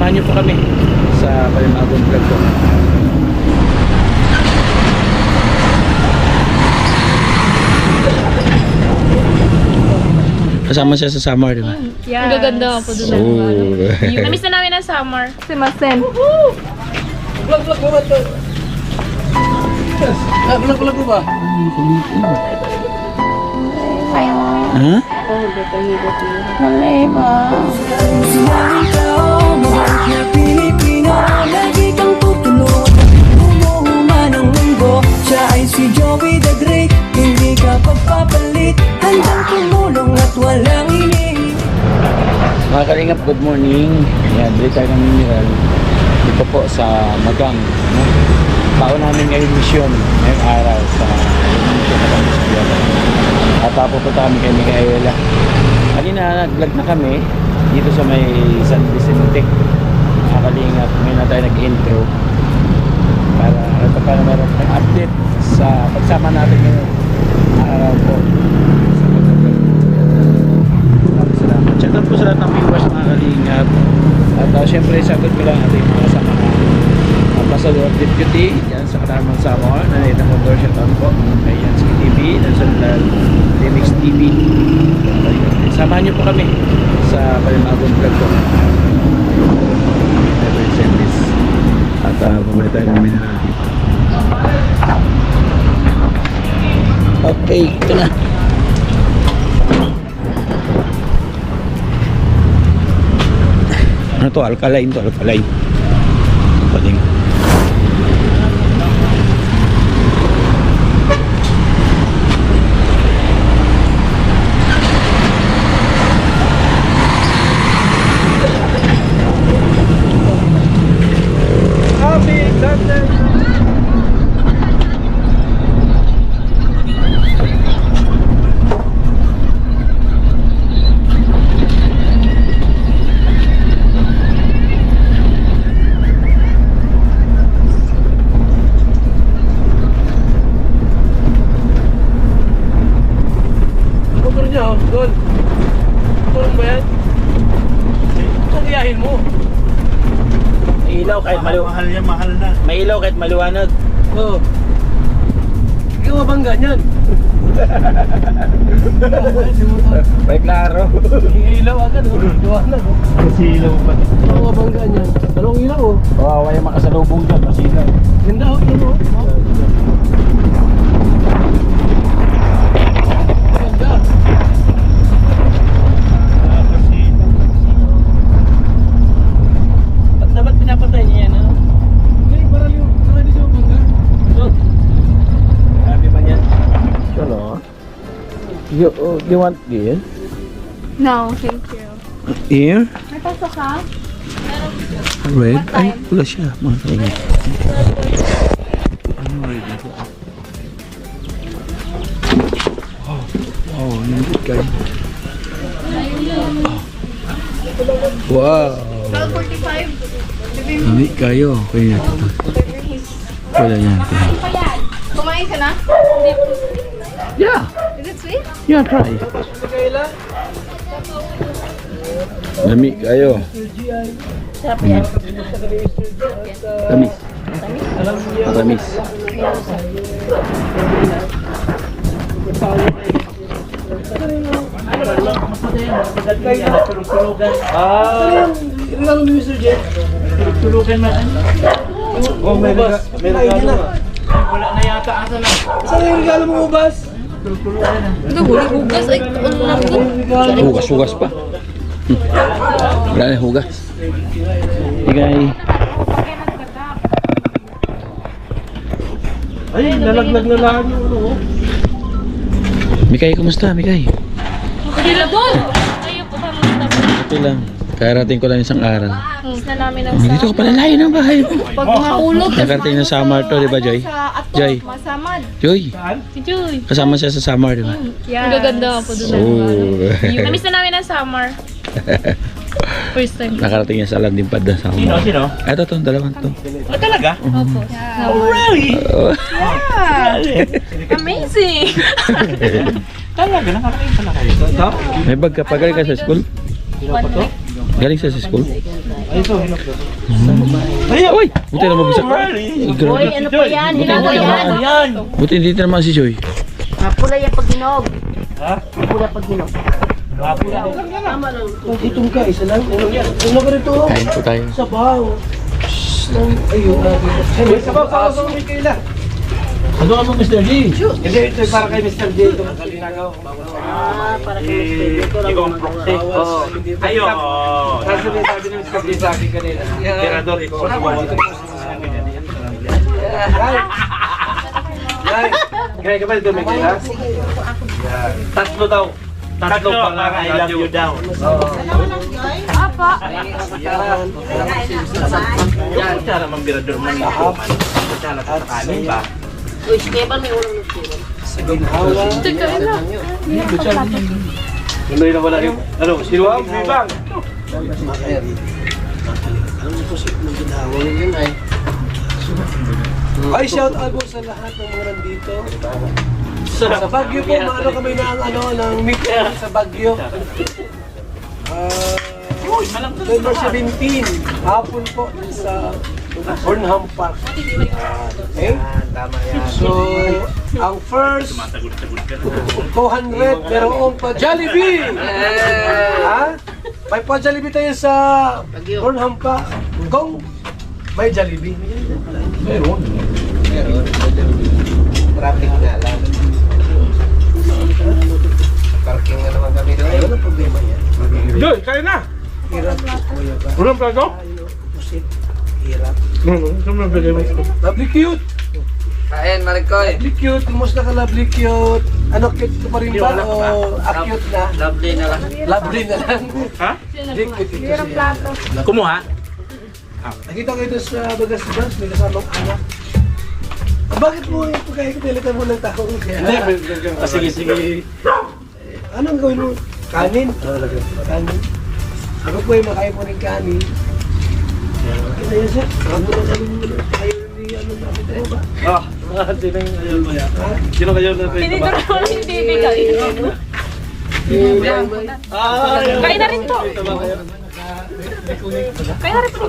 samahan niyo po kami sa panibagong vlog ko. Kasama siya sa summer, di ba? Yes. Ang gaganda po doon. Namiss na namin ang summer. Si Masen. Vlog mo ba ito? Vlog mo ba? Ha? Malay ba? Pilipino, lagi kang tutulog. Umuhuman ang mundo. Siya ay si Joey the Great. Hindi ka pagpapalit. Handang tumulong at walang hinihingi. Mga kalingap, good morning. Ayan, balik tayo ng mineral dito po sa Magang, no? Baon namin ngayon misyon ngayong araw sa misyon na kami sa Piala. At pupunta kami kay Micaela. Kanina nag-vlog na kami dito sa may San Vicente. Mga kalingap, ngayon na tayo nag-intro para ito pa na meron tayong update sa pagsama natin ngayon araw po. Salamat. Shout out po sa lahat ng viewers, mga kalingap. At syempre, sagot ko lang ating mga kasama Ambassador of Deputy yan sa Katarman Samar na Nathan Condor. Shout out po kay Yansky TV, National Remix TV. Samahan niyo po kami sa panibagong vlog ko. At pumuli tayo ng mineral dito. Okay, ito na. Ano to? Alkaline to, alkaline. Pating. Doon. Tulong ba yan? Saan iyahin mo? May ilaw kahit maliwanag. Mahal yan, mahal na. May ilaw kahit maliwanag. Oo. Hindi ka mabangga niyan. May klaro. May ilaw agad, oh. Liwanag, oh. Kasi ilaw pa. Hindi ka mabangga niyan. Dalawang ilaw, oh. Kawawa yung makasalubong dyan, masinaw. Ganda, oh. Yun, oh. Ganda. Dapat pinapatay niya yan, ano? Hindi, para di siya mabangga. Grabe man yan. Sure, you want beer? No, thank you. Beer? May pasok ka? Red? Ay, pula siya. Mga kalingap. Ano red na ito? Oh, nandit kayo. Wow! 12:45. Hindi kayo. Kaya ito. Wala yan. Kumain ka na? Hindi po. Yeah! Is it sweet? Yeah, try. Lami kayo. Sarap yan. Tamis. Matamis. Yun lang ni Mr. J. Tulugan na. Oh, may regalo na. Wala na yata asa na. Saan yung regalo mo, Ubas? Ito, hugas. Ay, ano lang ito? Hugas-hugas pa. Wala na hugas. Igay. Ay, nalaglag na lahat yung ano. Mikay, kumusta? Mikay? Okay na doon. Ayaw po kami na. Okay lang. Karating ko lang isang araw. Miss na namin ang Dito ka pala layo ng bahay mo. Pag mahulog. Nakarating na summer to, di ba, Joy? Sa ato, Joy. masamad. Joy, Si Joy. kasama siya sa summer, di ba? Yes. Ang gaganda po doon. Oh. Namiss na namin ang summer. First time. Nakarating niya sa landing pad na summer. Sino? Sino? Ito to, dalawang to. Oh, talaga? Opo. Oh, really? Oh. Amazing! Talaga, nakakain pala kayo. May bag ka pa, galing ka sa school? Sino pa to? Galing siya sa school? Uy! Buti na mag-usap. Boy, ano pa yan? Hinawa yan. Buti dito naman si Joy. Pula yan pag ginog. Pula pag ginog. Itong ka, isa lang. Ano ka rito? Kain po tayo. Sabaw. Ayun. Sabaw, sabaw, may kaila. Ano ka mo, Mr. D? Hindi, ito para kay Mr. J. Ito ang kalinagaw. Para kay Mr. Ikaw ang proxy. Ayun. Sabi ni Mr. J sa akin kanina. Tirador, ikaw ang sumawa. Gaya ka ba dito, may kaila? Tatlo daw. Tatlo pa nga, I love you daw. Apa? Yung kutsara mang birador man na kuman. Kutsara sa kanin ba? Uy, Esteban, may ulang ng Esteban. Teka, ina. Tuloy na wala yung, ano, sinuwag, bibang. Ay, shout out po sa lahat ng mga nandito. Sa Baguio po, maano kami ng meet sa Baguio. November 17, hapon po sa Burnham Park. Okay? So, ang first 200 merong pa Jollibee! Ha? May pa Jollibee tayo sa Burnham Park. Kung may Jollibee. Meron. Traffic nga lang. Parking nga naman kami doon. Ayun ang problema yan. Doy, kayo na! Hirap. Ulang plato? Pusit. Hirap. Saan bigay mo ito? Lovely cute! Kain, Marikoy. Lovely cute! Kumusta ka, lovely cute? Ano, cute ka pa rin ba? O acute na? Lovely na lang. Lovely na lang. Ha? Hindi, cute ito siya. Kumuha? Nakita ko ito sa Bagas-Bagas, may kasamang anak. Bakit mo yung pagkain ko nilitan mo ng tao? Sige. Anong gawin mo? Kanin? Kanin. Ako po ay makain po ng kanin. Kita yan siya. Ako na kami ayaw ni ano namin tayo ba? Sino yung ayaw mo yan? Sino kayo na Pinito na wala yung bibigay. Kain na rin po. Kain na rin po.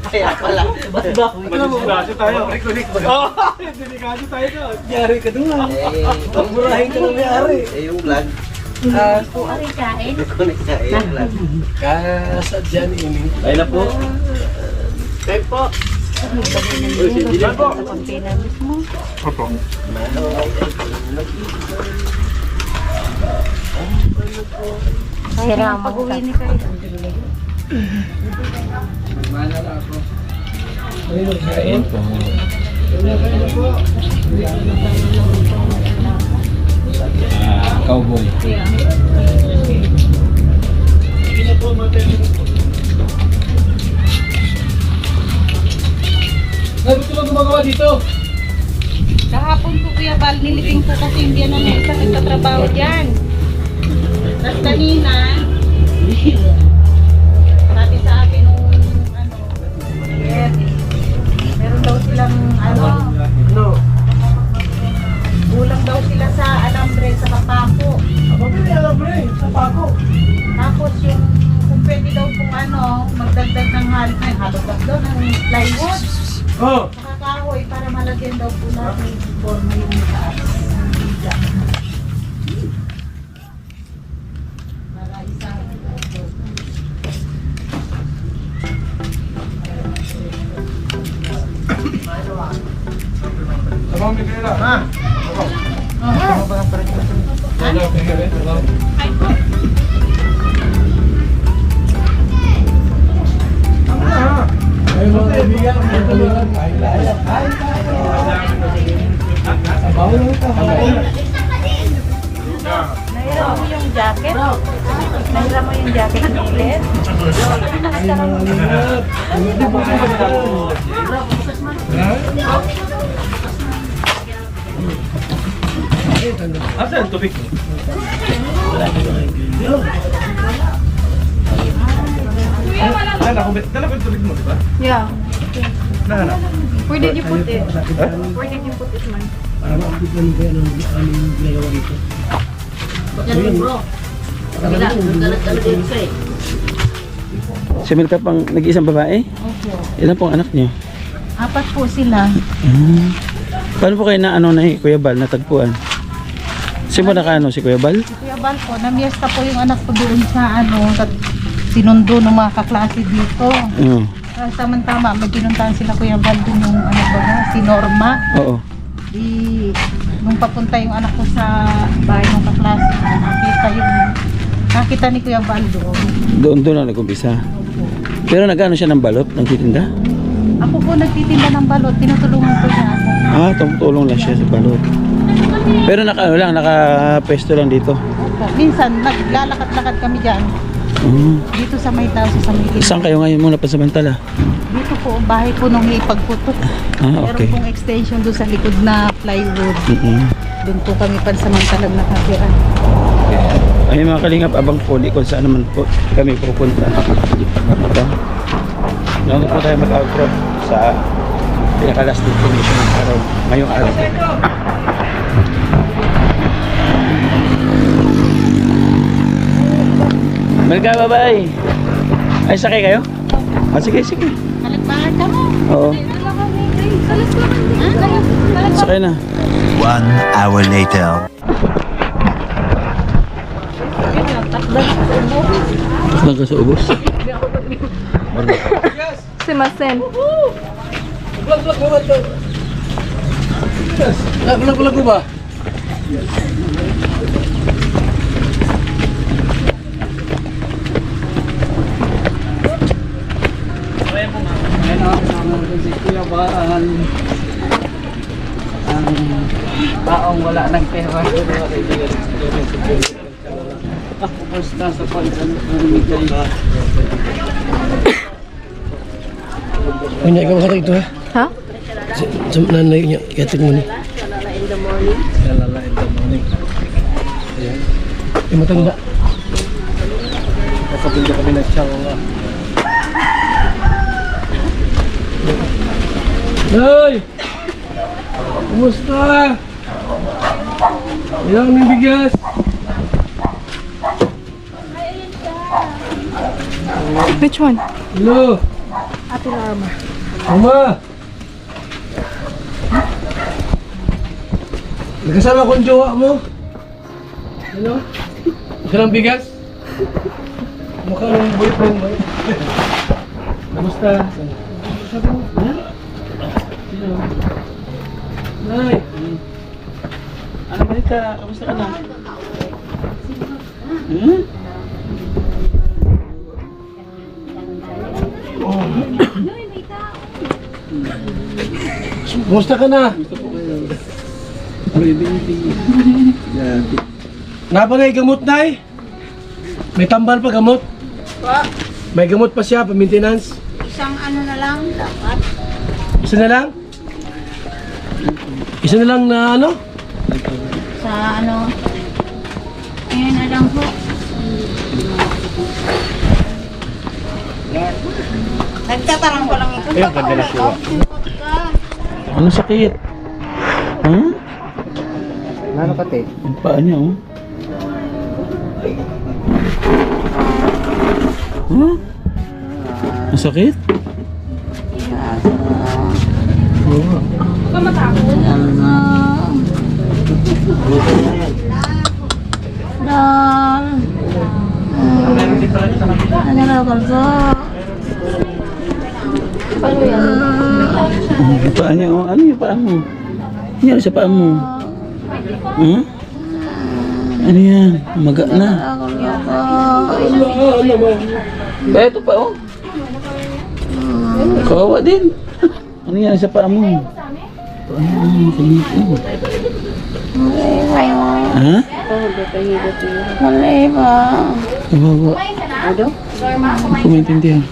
Kaya pala. Delikado tayo. Delikado tayo ka. Yari ka doon. Ang murahin ka ng yari. Yung vlog. Ari kain. Yung vlog. Kasadya ni Ini. Kain na po. Kain po. Sira mo. Pag-uwi ni kayo. Kain po. Cowboy. Ano ito lang gumagawa dito? Kahapon po Kuya Bal, niliting po kasi hindi na isa nagtatrabaho dyan. Tapos kanina, sabi sa akin nung meron daw silang No. kulang daw sila sa alambre sa kapako. Ako pili alam bre, sa pako. Tapos yung kung pwede daw kung magdagdag ng halog daw ng plywood. Oh. Saka kahoy para malagyan daw po natin yung forma yung taas. Para isang Abang bigay lang, ha? Ay, mga kaibigan, mga kaibigan, kain tayo. Kain tayo. Sabaw lang ito. Nahira mo yung jacket? Nahira mo yung jacket ng ulit? Asan ang tubig? Dala ko yung tubig mo, di ba? Yeah. Nahanap. Where did you put it? Where did you put it, man? Para maabot lang ba yan ang ginagawa dito? Yan, bro. Wala, nagkalat-kalat dito eh. Si Milka pang nag-iisang babae? Opo. Ilan pong anak niyo? 4 po sila. Paano po kayo na ano na Kuya Bal natagpuan? Simula ka ano si Kuya Bal? Si Kuya Bal po, namiesta po yung anak ko doon sa sinundo ng mga kaklase dito. Oo. Tama-tama, may pinuntahan sila Kuya Bal doon yung ano ba na, si Norma. Oo. Nung papunta yung anak ko sa bahay ng kaklase, nakita ni Kuya Bal doon. Doon na nag-umpisa. Pero nag-ano siya ng balot? Nagtitinda? Ako po nagtitinda ng balot, tinutulungan ko niya ako. Tumutulong lang siya sa balot. Pero naka-pesto lang dito. Opo, minsan naglalakad-lakad kami dyan. Dito sa may tao, sa may Saan kayo ngayon muna pansamantala? Dito po, bahay po nung ipagputok. Okay. Meron pong extension doon sa likod na plywood. Doon po kami pansamantalang nakatira. Ay mga kalingap, abang puli kung saan naman po kami pupunta. Ito. Ngayon po tayo mag-outro sa pinaka-last destination ng araw. Ngayong araw. Malga, bye-bye! Ay, sakay kayo? Sige. Malagbahan ka mo. Oo. Sakay na. 1 hour later. Lang ka sa ubos. Simasen. Lagu-lagu ba? Si Kuya ba ang taong wala ng pera. Kumusta sa pagkakamigay? Punya ikaw kata itu ha? Ha? Sa nanay niya, iyatin mo ni. Lalala in the morning. Yung matanda. Kapag kami na siya. Nay! Kumusta? Ilang may bigas? Which one? Hello? Ate Larma. Mama! Nagkasama ko ang jowa mo? Ano? Ilang bigas? Mukha ng boyfriend mo. Kamusta? Sabi mo? Ha? Sino? Nay! Ano balita? Kamusta ka na? Kumusta ka na? Napangay gamot, Nay? May tambal pa gamot? May gamot pa siya, pa-maintenance? Isang ano na lang, dapat. Isa na lang? Isa na lang na ano? Sa ano, ayun na lang po. Nagtatanong ko lang ito. Ayun, ganda na siya. Ano sakit? Ano ka, te? Yung paa niya, oh. Ang sakit? Oo. Yung paa niya, oh. Ano yung paa mo? Ano yan sa paa mo? Ano yan? Maga na. Ito pa, oh. Kawawa din. Ano yan sa paa mo? Makinig, oh. Ha? Kawawa. Hindi ko maintindihan.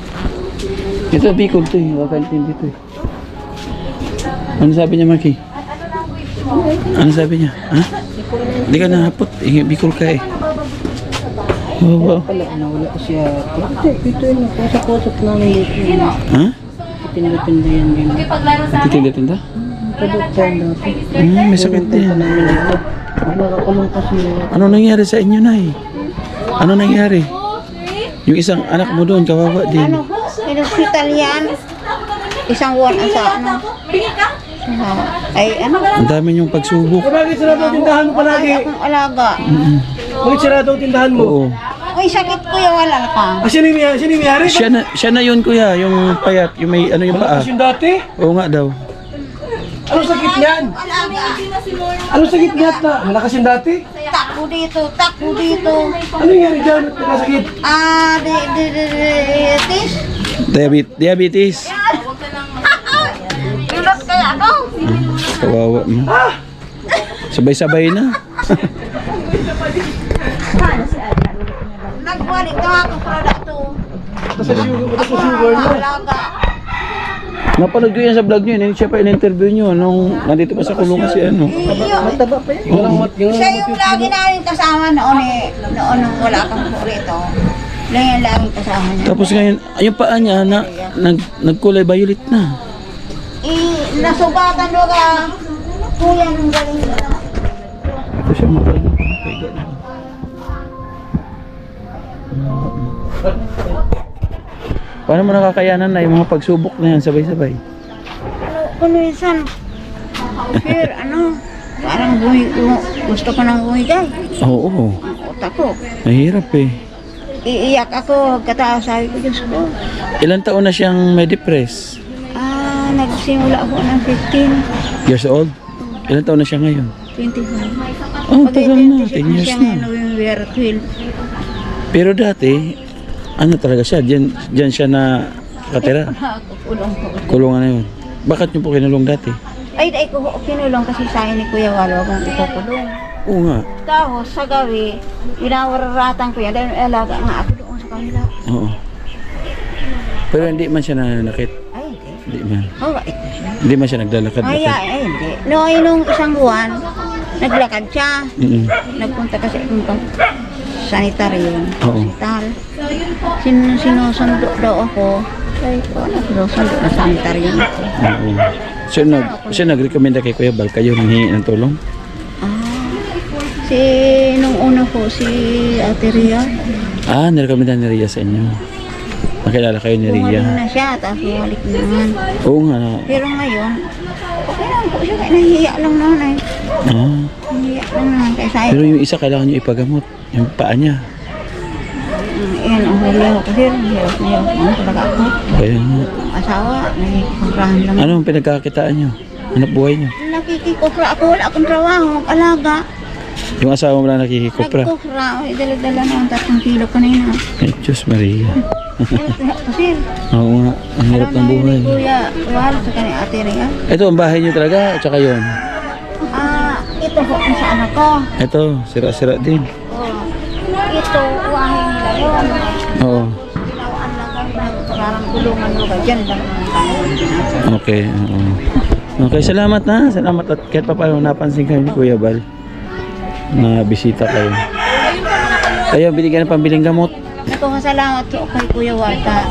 Ito, Bicol to eh. Wakaintindi to eh. Ano sabi niya, Maki? Ano sabi niya? Ha? Hindi ka nahapot. Bicol ka eh. Wow. Nawala ko siya. Ito yung nakusap-kusap namin dito. Ha? Tinda-tinda yan din. Titinda-tinda? Produktan dati. May sakit din. Namin dito. Nakakulong kasi. Ano nangyari sa inyo, Nay? Ano nangyari? Yung isang anak mo doon, kawawa din. Ano po? Hospital yan. Isang buwan ang sa ano. Ay ano? Ang dami niyong pagsubok. Bakit sarado ang tindahan mo Ay palagi? akong alaga. Bakit sarado ang tindahan mo? Oo. Ay sakit kuya, wala ka. Sino yung may-ari? Siya na yun kuya, yung payat, yung may ano yung paa. Malakas yung dati. Oo nga daw. Anong sakit niyan? Alaga. Anong sakit niyan na? Malakas yung dati? Takbo dito, takbo dito. Ano nangyari dyan? Ba't nagkasakit? Diabetes. Diabetes. Ilas kaya ako. Kawawa mo. Sabay-sabay na. Nagbalik ka ako produkto. Sa sugar mo. Alaga. Napanood ko yan sa vlog niyo, yun siya pa in-interview niyo nung nandito pa sa kulungan si ano. Mataba pa yan. Siya yung lagi namin kasama noon noon nung wala kang po rito. Lang yung laging kasama niya. Tapos ngayon, yung paa niya na nagkulay violet na. Nasugatan mo ka. Kuya nung galing na. Ito siya makain. Paano mo nakakayanan na yung mga pagsubok na yan sabay-sabay? Kung minsan, parang gusto ko nang bumigay. Oo, Ang utak ko. mahirap eh. Iiyak ako, kataas sabi ko, Diyos ko. Ilang taon na siyang may depress? Nagsimula ako ng 15, Years old? Ilang taon na siya ngayon? 25. Oh, tagal na. 10 years siya na. ngayon, November 12. Pero dati, ano talaga siya? Diyan siya na katira? Ako, kulong ko. Kulungan na yun. Bakit niyo po kinulong dati? Ay, ko kinulong kasi sa akin ni Kuya Walo akong ikukulong. Oo nga. Tapos sa gabi, inawararatan ko yan dahil alaga nga ako doon sa kanila. Oo. Pero hindi man siya nananakit. Ay, hindi. Hindi man. Mabait na siya. Hindi man siya naglalakad. Ay, hindi. Nung isang buwan, naglakad siya. Mm-mm. Nagpunta kasi akong sanitaryo, Oo. hospital. Sinusundo daw ako. Ay, ano sinusundo na sanitaryo ako. Oo. Siya nagrekomenda kay Kuya Bal kayo nanghingi ng tulong? Nung una po, si Ate Ria. Nirekomenda ni Ria sa inyo. Nakilala kayo ni Bumalik Ria. na siya, tapos bumalik naman. Oo nga. Pero ngayon, okay lang po siya. Nahihiya lang naman eh. Nahihiya lang naman. Kaya Pero yung isa kailangan nyo ipagamot. Yung paa niya. yan ang huli ako kasi hirap na hirap naman talaga ako. Kaya nga. Ang asawa, nakikipagprahan lang. Ano ang pinagkakitaan nyo? Hanap buhay nyo? Nakikikupra ako, wala akong trabaho, mag-alaga. Yung asawa mo lang nakikikupra? Nagkupra, dala-dala na ang 3 kilo kanina. Ay, Diyos Maria. Kasi, Oo nga, ang hirap ng buhay. Kuya, wala sa kanya Ate Ria. Ito, ang bahay nyo talaga, at saka yun. Ito po ang sa anak ko. Ito, sira-sira din. Ito, uwahin nila yun. Oo. Ginawaan lang kami ng parang kulungan mo ba? Diyan lang ang kanya. Okay, oo. Okay, salamat na. Salamat at kahit pa paano napansin kayo ni Kuya Bal na bisita kayo. Ayun, binigyan ng pambiling gamot. Salamat po kay Kuya Walta.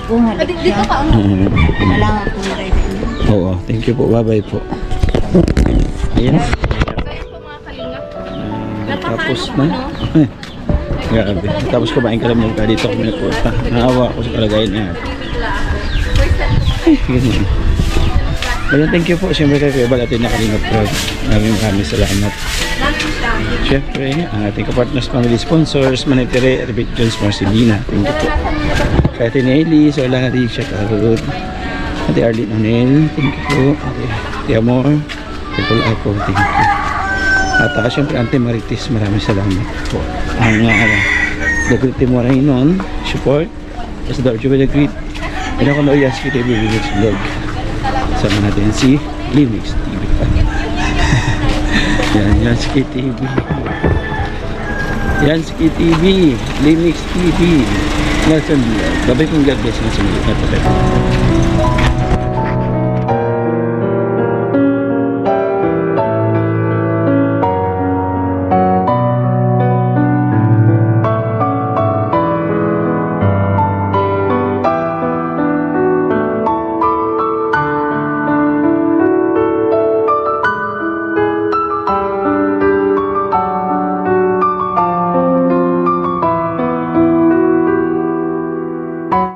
Bumalik siya. Salamat po na rin. Oo, thank you po. Bye-bye po. Ayan. Tapos na. Grabe. Tapos kumain ka lang yung dito kami nagpunta. Naawa ako sa kalagayan niya. Ay, ganun. Ayan, thank you po. Siyempre kay Kuya Bal at yung Kalingap Prod. Maraming salamat. Siyempre, ang ating kapartners, family sponsors, Manitire, Arbit Jones, Marcelina. Thank you po. Kay Ate Nelly, Solari, Shakarud, Ate Arlene Onel, thank you po. Ate Amor, People Ako, thank you. At siyempre, Ate Maritis, maraming salamat po. Ang The Great Timorainon, support. As the Archie with the Great. Pinako na Uyaski TV Village Vlog. Sama natin si Limix TV. Yan, Yansky TV. Yansky TV. Limix TV. Nelson Vlog. Babay kong God bless na sa mga kapatid.